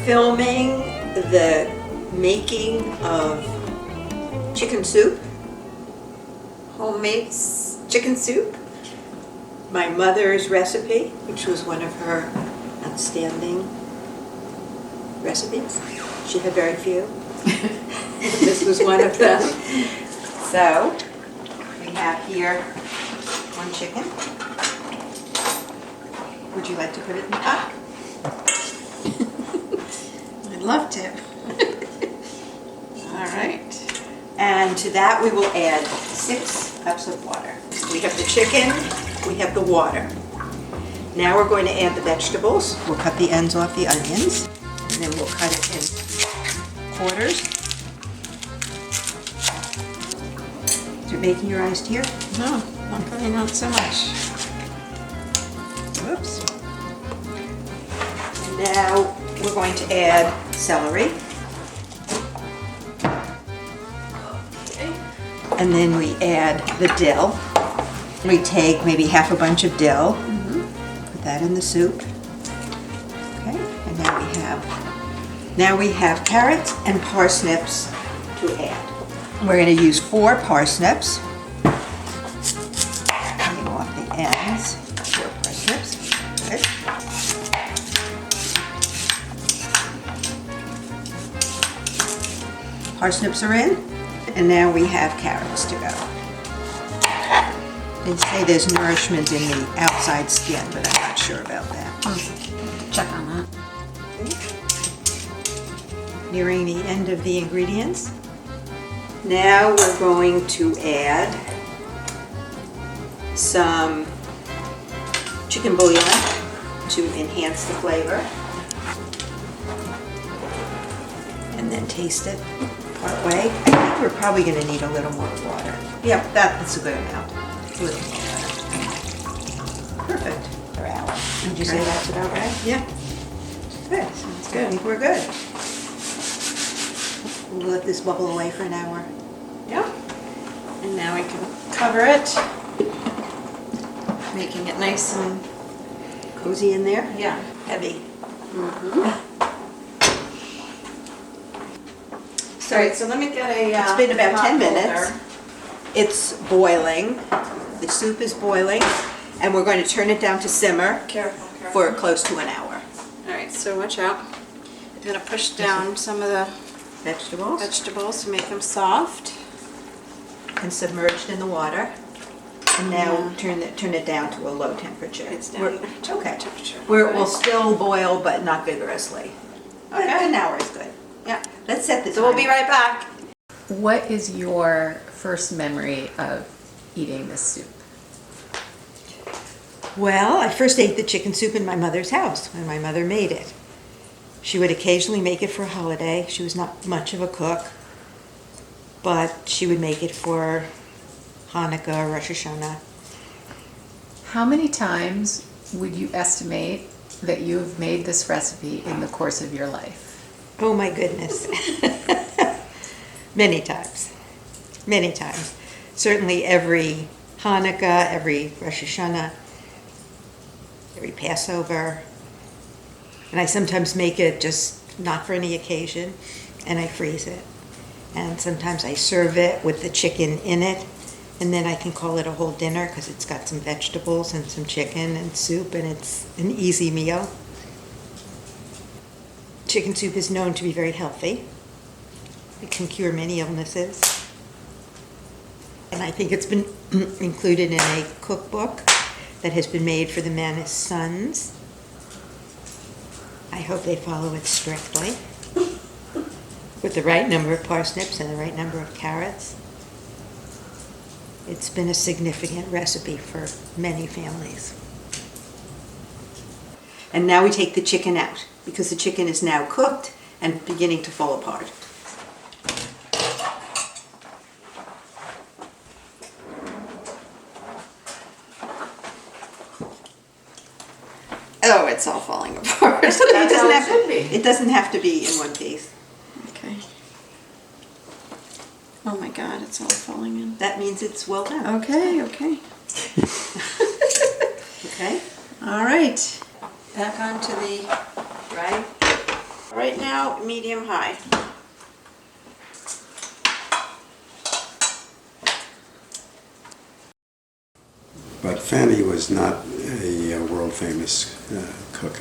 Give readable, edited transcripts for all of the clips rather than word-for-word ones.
filming the making of chicken soup, homemade chicken soup, my mother's recipe, which was one of her outstanding recipes. She had very few. This was one of them. So we have here one chicken. Would you like to put it in the pot? I'd love to. All right. And to that we will add 6 cups of water. We have the chicken, we have the water. Now we're going to add the vegetables. We'll cut the ends off the onions, and then we'll cut it in quarters. Is it making your eyes tear? No, luckily not so much. Oops. And now we're going to add celery. Okay. And then we add the dill. We take maybe half a bunch of dill, put that in the soup. Okay, and now we have carrots and parsnips to add. We're going to use 4 parsnips. Cutting off the ends. 4 parsnips. Good. Parsnips are in, and now we have carrots to go. They say there's nourishment in the outside skin, but I'm not sure about that. Check on that. Nearing the end of the ingredients. Now we're going to add some chicken bouillon to enhance the flavor. And then taste it part way. I think we're probably going to need a little more water. Yep, that's a good amount. A little more water. Perfect. For hour. Would you say that's about right? Yeah. Good. Sounds good. I think we're good. We'll let this bubble away for an hour. Yep. And now we can cover it, making it nice and Cozy in there? yeah. Heavy. All right, so let me get a. It's been about pot 10 minutes. holder. It's boiling. The soup is boiling, and we're going to turn it down to simmer Careful. for close to an hour. All right, so watch out. I'm gonna push down some of the Vegetables vegetables to make them soft. and submerged in the water. And now turn it down to a low temperature. It's down We're- to okay. temperature. It will still boil, but not vigorously. But Okay. an hour is good. Yeah. Let's set the So we'll timer. be right back. What is your first memory of eating this soup? Well, I first ate the chicken soup in my mother's house when my mother made it. She would occasionally make it for a holiday. She was not much of a cook, but she would make it for Hanukkah or Rosh Hashanah. How many times would you estimate that you have made this recipe in the course of your life? Oh my goodness. Many times. Many times. Certainly every Hanukkah, every Rosh Hashanah, every Passover. And I sometimes make it just not for any occasion, and I freeze it. And sometimes I serve it with the chicken in it, and then I can call it a whole dinner because it's got some vegetables and some chicken and soup, and it's an easy meal. Chicken soup is known to be very healthy. It can cure many illnesses. And I think it's been included in a cookbook that has been made for the Manus sons. I hope they follow it strictly with the right number of parsnips and the right number of carrots. It's been a significant recipe for many families. And now we take the chicken out because the chicken is now cooked and beginning to fall apart. Oh, it's all falling apart. That's okay. That's how it should be. It doesn't have to be in one piece. Okay. Oh my God, it's all falling in. That means it's well done. Okay. Okay? All right. Back onto the Right? Right now, medium high. But Fanny was not a world famous cook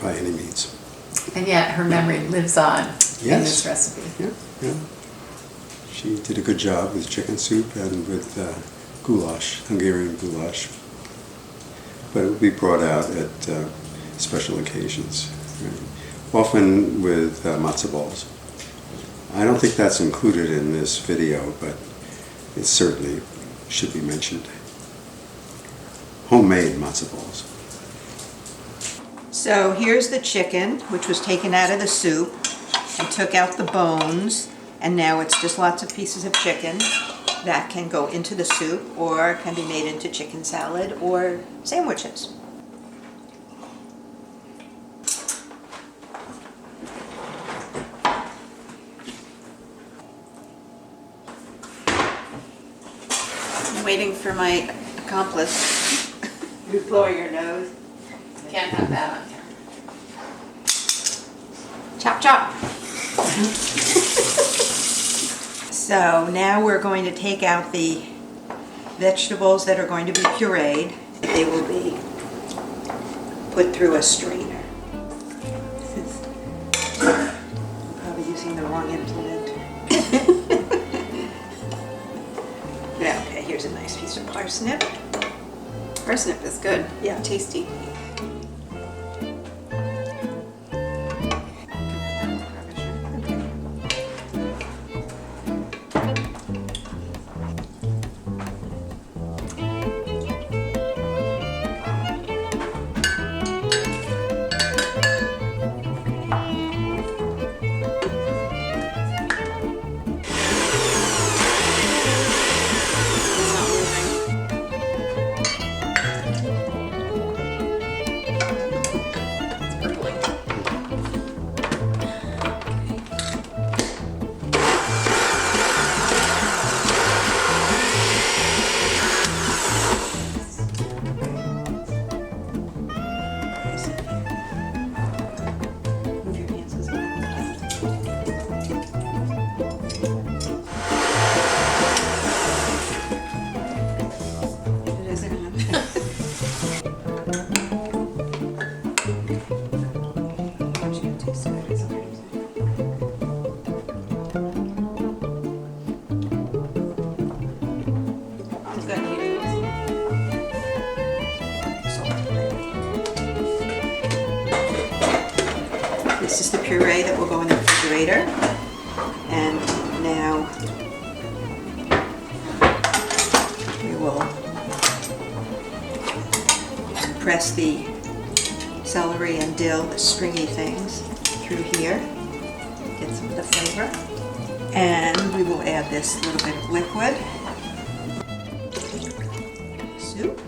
by any means. And yet her memory lives on in Yes. this recipe. Yeah, yeah. She did a good job with chicken soup and with goulash, Hungarian goulash. But it would be brought out at special occasions, right? Often with matzo balls. I don't think that's included in this video, but it certainly should be mentioned. Homemade matzo balls. So here's the chicken, which was taken out of the soup. I took out the bones, and now it's just lots of pieces of chicken that can go into the soup or can be made into chicken salad or sandwiches. I'm waiting for my accomplice. You blow your nose. Can't have that on camera. Chop, chop. So now we're going to take out the vegetables that are going to be pureed. They will be put through a strainer. Probably using the wrong implement. Yeah, okay, here's a nice piece of parsnip. Parsnip is good. Yeah. Tasty. This is the puree that will go in the refrigerator. And now we will press the celery and dill, the stringy things, through here. Get some of the flavor. And we will add this little bit of liquid. Soup.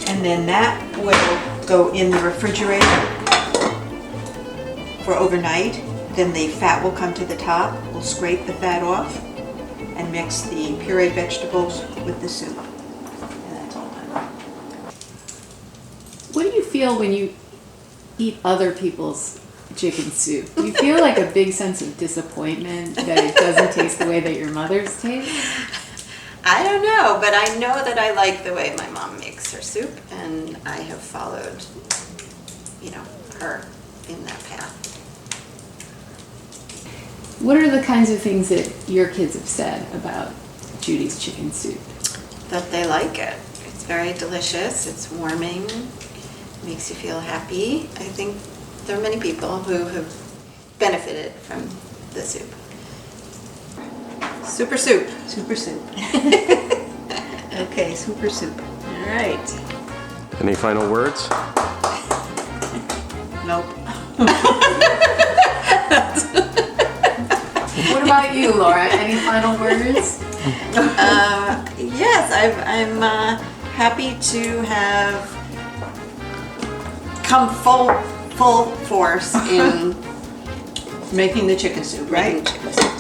And then that will go in the refrigerator for overnight. Then the fat will come to the top. We'll scrape the fat off and mix the pureed vegetables with the soup. And that's all done. What do you feel when you eat other people's chicken soup? Do you feel like a big sense of disappointment that it doesn't taste the way that your mother's taste? I don't know, but I know that I like the way my mom makes her soup, and I have followed, her in that path. What are the kinds of things that your kids have said about Judy's chicken soup? That they like it. It's very delicious. It's warming. Makes you feel happy. I think there are many people who have benefited from the soup. Super soup. Super soup. Okay, super soup. All right. Any final words? Nope. What about you, Laura? Any final words? Yes, I'm happy to have come full force in Making the chicken soup, making right? chicken soup.